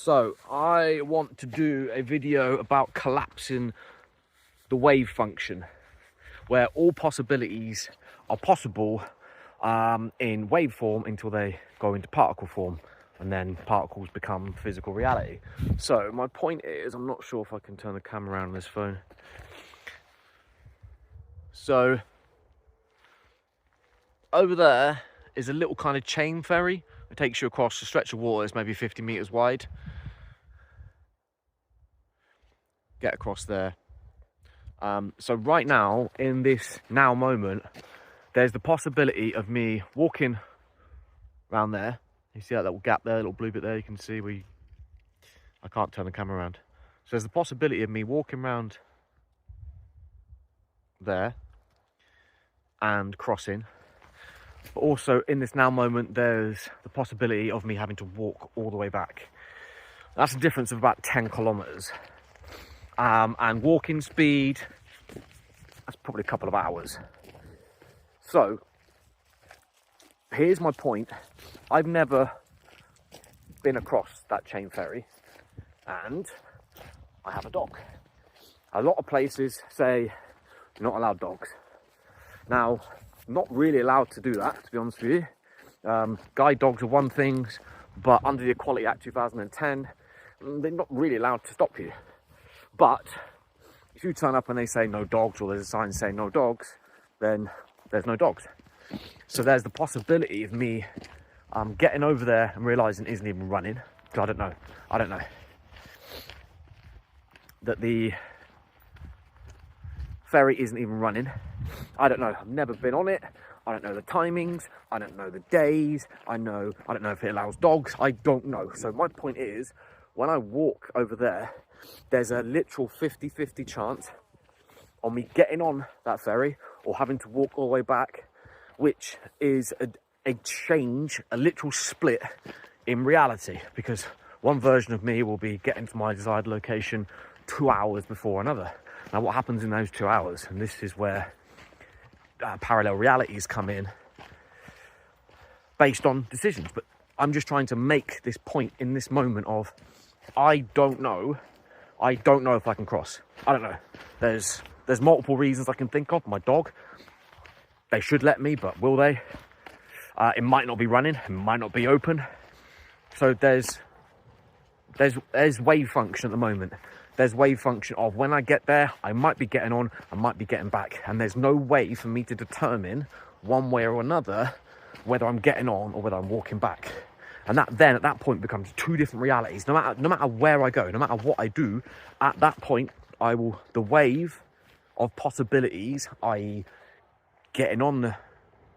So I want to do a video about collapsing the wave function, where all possibilities are possible in wave form until they go into particle form, and then particles become physical reality. So my point is, I'm not sure if I can turn the camera around on this phone. So over there is a little kind of chain ferry. It takes you across a stretch of water. It's maybe 50 meters wide. Get across there. So right now, in this now moment, there's the possibility of me walking around there. You see that little gap there, little blue bit there? You can see I can't turn the camera around. So there's the possibility of me walking around there and crossing. But also in this now moment, there's the possibility of me having to walk all the way back. That's a difference of about 10 kilometers. And walking speed, that's probably a couple of hours. So here's my point. I've never been across that chain ferry, and I have a dog. A lot of places say you're not allowed dogs. Now, I'm not really allowed to do that, to be honest with you. Guide dogs are one thing, but under the Equality Act 2010, they're not really allowed to stop you. But if you turn up and they say no dogs, or there's a sign saying no dogs, then there's no dogs. So there's the possibility of me getting over there and realising it isn't even running. I don't know. That the ferry isn't even running. I don't know. I've never been on it. I don't know the timings. I don't know the days. I don't know if it allows dogs. I don't know. So my point is, when I walk over there, there's a literal 50-50 chance on me getting on that ferry or having to walk all the way back, which is a change, a literal split in reality, because one version of me will be getting to my desired location 2 hours before another. Now, what happens in those 2 hours? And this is where parallel realities come in based on decisions. But I'm just trying to make this point in this moment of, I don't know if I can cross. I don't know. There's multiple reasons I can think of. My dog, they should let me, but will they? It might not be running, it might not be open. So there's wave function at the moment. There's wave function of when I get there, I might be getting on, I might be getting back. And there's no way for me to determine one way or another whether I'm getting on or whether I'm walking back. And that then, at that point, becomes two different realities. No matter where I go, no matter what I do, at that point, the wave of possibilities, i.e. getting on the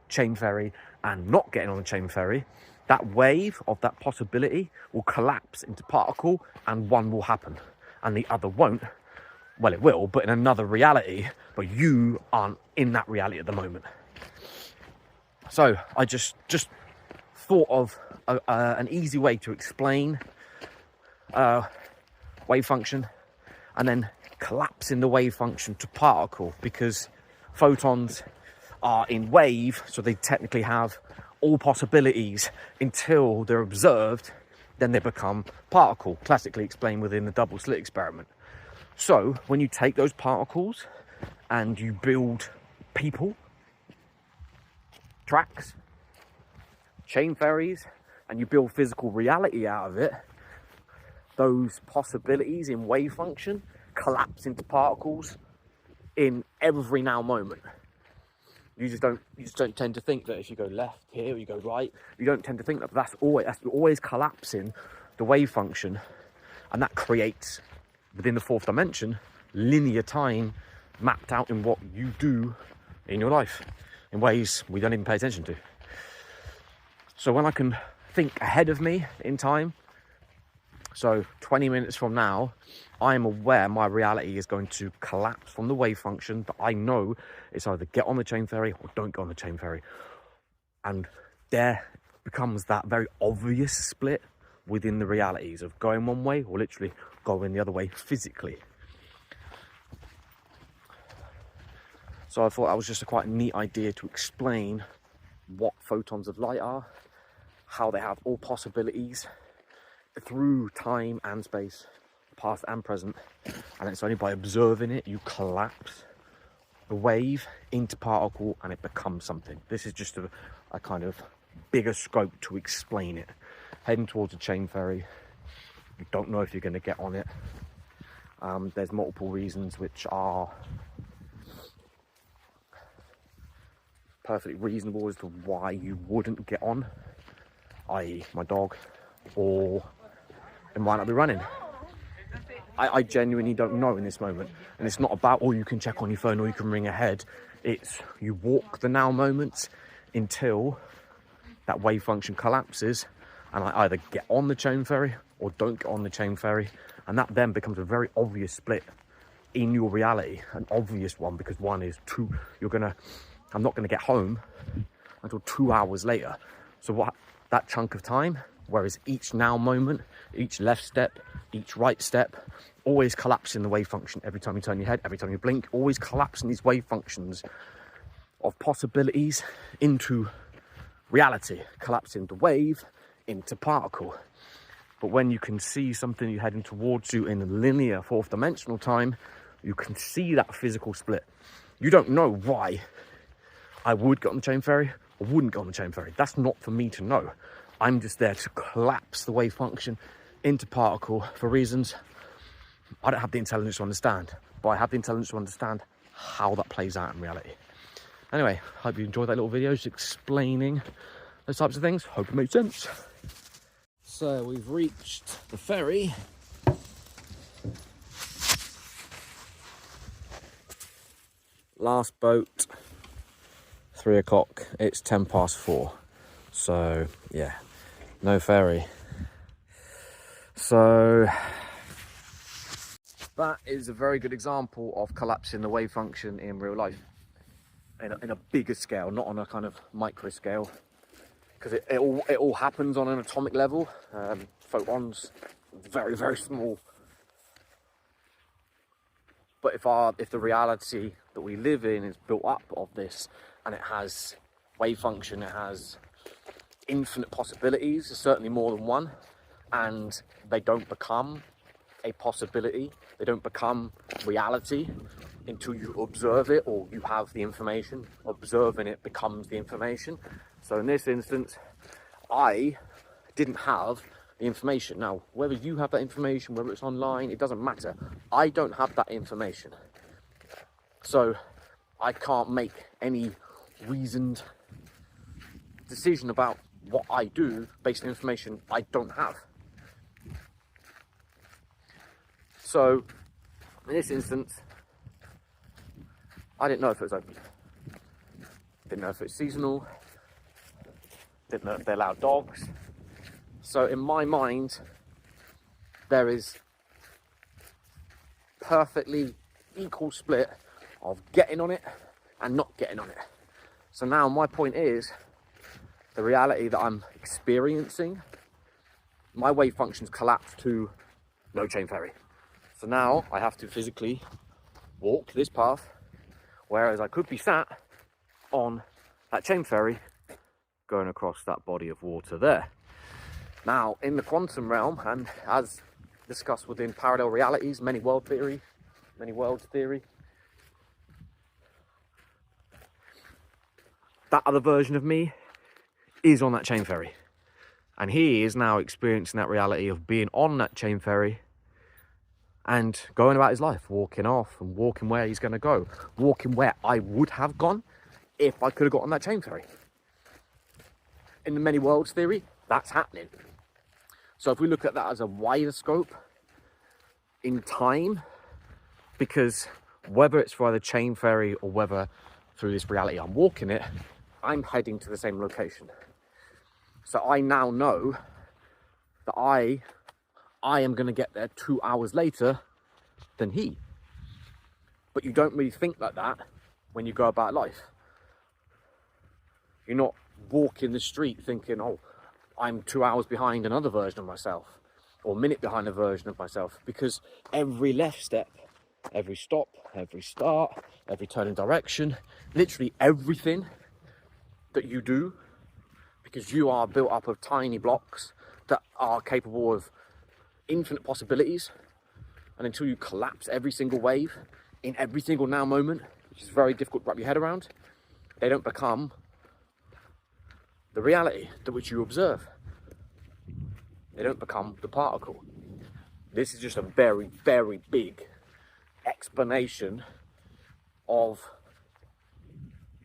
chain ferry and not getting on the chain ferry, that wave of that possibility will collapse into particle, and one will happen and the other won't. Well, it will, but in another reality, but you aren't in that reality at the moment. So I just thought of an easy way to explain wave function, and then collapsing the wave function to particle, because photons are in wave, so they technically have all possibilities until they're observed, then they become particle, classically explained within the double slit experiment. So when you take those particles and you build people, tracks, chain ferries, and you build physical reality out of it, those possibilities in wave function collapse into particles in every now moment. You just don't tend to think that if you go left here or you go right, you don't tend to think that that's always collapsing the wave function, and that creates, within the fourth dimension, linear time mapped out in what you do in your life in ways we don't even pay attention to. So when I can think ahead of me in time, so 20 minutes from now, I am aware my reality is going to collapse from the wave function, but I know it's either get on the chain ferry or don't go on the chain ferry. And there becomes that very obvious split within the realities of going one way or literally going the other way physically. So I thought that was just a quite neat idea to explain what photons of light are, how they have all possibilities through time and space, past and present, and it's only by observing it you collapse the wave into particle and it becomes something. This is just a kind of bigger scope to explain it. Heading towards a chain ferry, you don't know if you're going to get on it. There's multiple reasons which are perfectly reasonable as to why you wouldn't get on, i.e. my dog, or it might not be running. I genuinely don't know in this moment, and it's not about, oh, you can check on your phone or you can ring ahead. It's you walk the now moments until that wave function collapses and I either get on the chain ferry or don't get on the chain ferry, and that then becomes a very obvious split in your reality, an obvious one, because one is I'm not gonna get home until 2 hours later. So what that chunk of time, whereas each now moment, each left step, each right step, always collapsing the wave function every time you turn your head, every time you blink, always collapsing these wave functions of possibilities into reality, collapsing the wave into particle. But when you can see something you're heading towards you in linear fourth dimensional time, you can see that physical split. You don't know why I would get on the chain ferry or wouldn't get on the chain ferry. That's not for me to know. I'm just there to collapse the wave function into particle for reasons I don't have the intelligence to understand, but I have the intelligence to understand how that plays out in reality. Anyway, hope you enjoyed that little video just explaining those types of things. Hope it made sense. So we've reached the ferry. Last boat, 3 o'clock. It's 4:10. So yeah, no ferry. So that is a very good example of collapsing the wave function in real life, in a bigger scale, not on a kind of micro scale, because it all happens on an atomic level. Photons, very, very small. But if the reality that we live in is built up of this, and it has wave function, it has infinite possibilities, certainly more than one, and they don't become a possibility, they don't become reality until you observe it or you have the information. Observing it becomes the information. So in this instance, I didn't have the information. Now, whether you have that information, whether it's online, it doesn't matter. I don't have that information. So I can't make any reasoned decision about what I do based on information I don't have. So in this instance, I didn't know if it was open. Didn't know if it's seasonal. Didn't know if they allowed dogs. So in my mind, there is perfectly equal split of getting on it and not getting on it. So now my point is, the reality that I'm experiencing, my wave functions collapse to no chain ferry. So now I have to physically walk this path, whereas I could be sat on that chain ferry going across that body of water there. Now, in the quantum realm, and as discussed within parallel realities, many worlds theory, that other version of me is on that chain ferry. And he is now experiencing that reality of being on that chain ferry and going about his life, walking off and walking where he's going to go, walking where I would have gone if I could have got on that chain ferry. In the many worlds theory, that's happening. So if we look at that as a wider scope in time, because whether it's via the chain ferry or whether through this reality I'm walking it, I'm heading to the same location. So I now know that I am going to get there 2 hours later than he. But you don't really think like that when you go about life. You're not walking the street thinking, oh, I'm 2 hours behind another version of myself, or a minute behind a version of myself, because every left step, every stop, every start, every turn in direction, literally everything that you do, because you are built up of tiny blocks that are capable of infinite possibilities, and until you collapse every single wave in every single now moment, which is very difficult to wrap your head around, they don't become the reality that which you observe. They don't become the particle. This is just a very, very big explanation of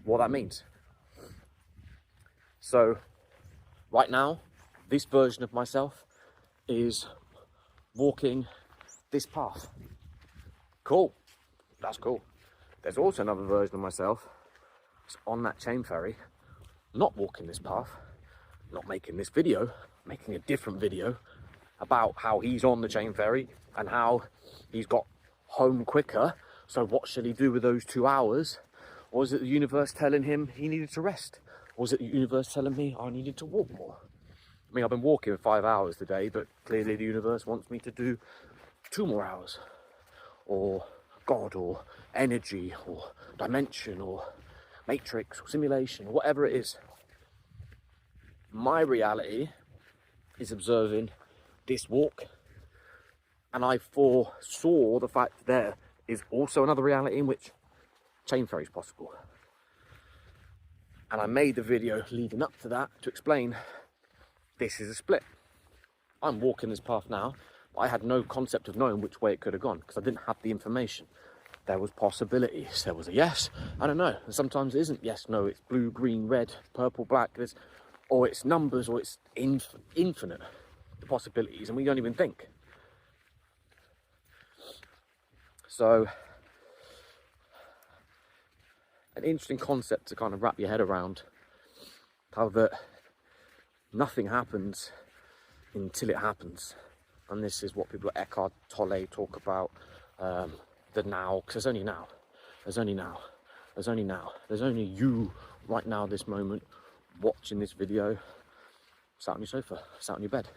what that means. So right now, this version of myself is walking this path. Cool. That's cool. There's also another version of myself that's on that chain ferry, not walking this path, not making this video, making a different video about how he's on the chain ferry and how he's got home quicker. So what should he do with those 2 hours? Or is it the universe telling him he needed to rest? Or is it the universe telling me I needed to walk more? I mean, I've been walking 5 hours today, but clearly the universe wants me to do 2 more hours. Or God, or energy, or dimension, or matrix, or simulation, or whatever it is. My reality is observing this walk, and I foresaw the fact there is also another reality in which chain ferry is possible. And I made the video leading up to that to explain this is a split. I'm walking this path now, but I had no concept of knowing which way it could have gone because I didn't have the information. There was possibilities. There was a yes and a no. And sometimes it isn't yes, no, it's blue, green, red, purple, black, or it's numbers, or it's infinite, the possibilities, and we don't even think. So, an interesting concept to kind of wrap your head around, how that nothing happens until it happens. And this is what people like Eckhart Tolle talk about, the now, because there's only now. There's only now. There's only now. There's only you right now, this moment, watching this video, sat on your sofa, sat on your bed.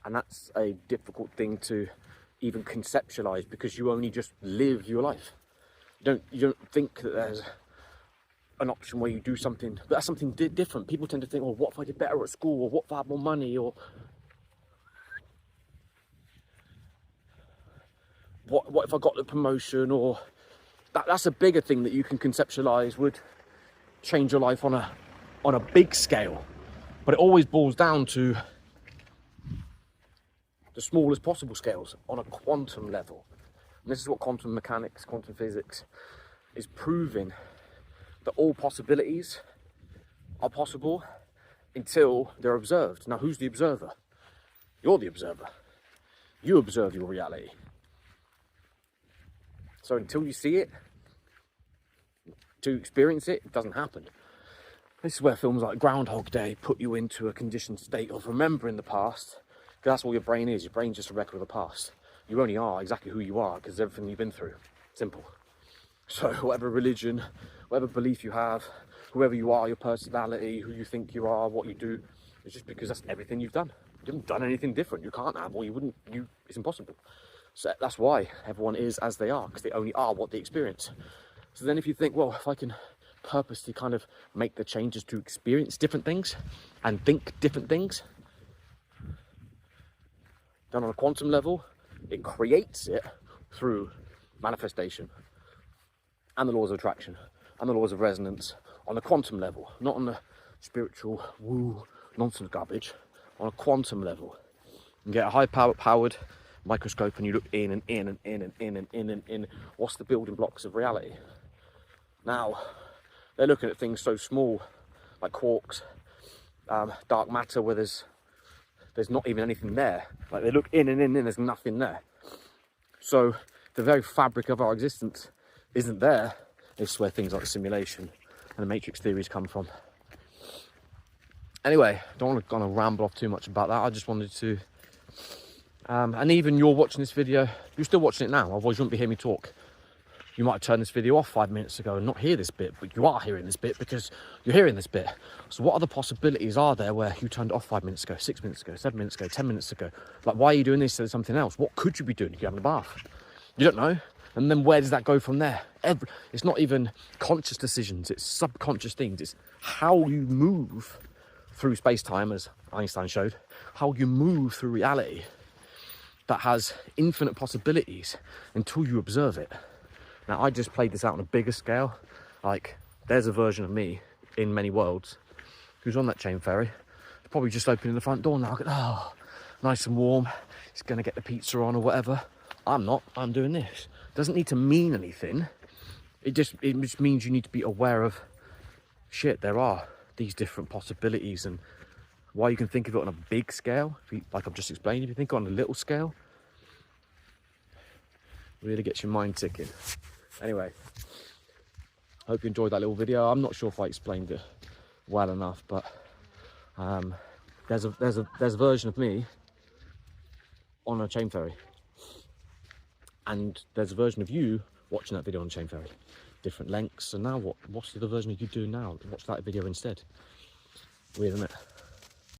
And that's a difficult thing to even conceptualize because you only just live your life. You don't think that there's an option where you do something, but that's something different. People tend to think, well, what if I did better at school, or what if I had more money, or what if I got the promotion, or that's a bigger thing that you can conceptualize would change your life on a big scale. But it always boils down to the smallest possible scales on a quantum level. And this is what quantum mechanics, quantum physics is proving, that all possibilities are possible until they're observed. Now, who's the observer? You're the observer. You observe your reality. So until you see it, to experience it, it doesn't happen. This is where films like Groundhog Day put you into a conditioned state of remembering the past, because that's all your brain is. Your brain's just a record of the past. You only are exactly who you are because of everything you've been through. Simple. So whatever religion, whatever belief you have, whoever you are, your personality, who you think you are, what you do, it's just because that's everything you've done. You haven't done anything different. You can't have, or you wouldn't. It's impossible. So that's why everyone is as they are, because they only are what they experience. So then if you think, well, if I can purposely kind of make the changes to experience different things and think different things, then on a quantum level, it creates it through manifestation and the laws of attraction and the laws of resonance on a quantum level, not on the spiritual woo nonsense garbage, on a quantum level. You get a high-powered microscope and you look in and in and in and in and in and in. What's the building blocks of reality? Now, they're looking at things so small, like quarks, dark matter, where there's not even anything there. Like they look in and in and there's nothing there. So the very fabric of our existence isn't there. It's where things like the simulation and the matrix theories come from. Anyway, don't want to kind of ramble off too much about that. I just wanted to, and even you're watching this video, you're still watching it now, otherwise you wouldn't be hearing me talk. You might have turned this video off 5 minutes ago and not hear this bit, but you are hearing this bit because you're hearing this bit. So what other possibilities are there where you turned it off 5 minutes ago, 6 minutes ago, 7 minutes ago, 10 minutes ago? Like, why are you doing this instead of something else? What could you be doing if you're having a bath? You don't know. And then where does that go from there? It's not even conscious decisions, it's subconscious things. It's how you move through space-time, as Einstein showed, how you move through reality that has infinite possibilities until you observe it. Now, I just played this out on a bigger scale. Like, there's a version of me in many worlds who's on that chain ferry. It's probably just opening the front door now. Oh, nice and warm. He's going to get the pizza on or whatever. I'm not. I'm doing this. Doesn't need to mean anything. It just means you need to be aware of, shit, there are these different possibilities, and while you can think of it on a big scale, like I've just explained, if you think on a little scale, really gets your mind ticking. Anyway, hope you enjoyed that little video. I'm not sure if I explained it well enough, but there's a version of me on a chain ferry, and there's a version of you watching that video on a chain ferry, different lengths. And now what's the version of you doing now? Watch that video instead. Weird, isn't it?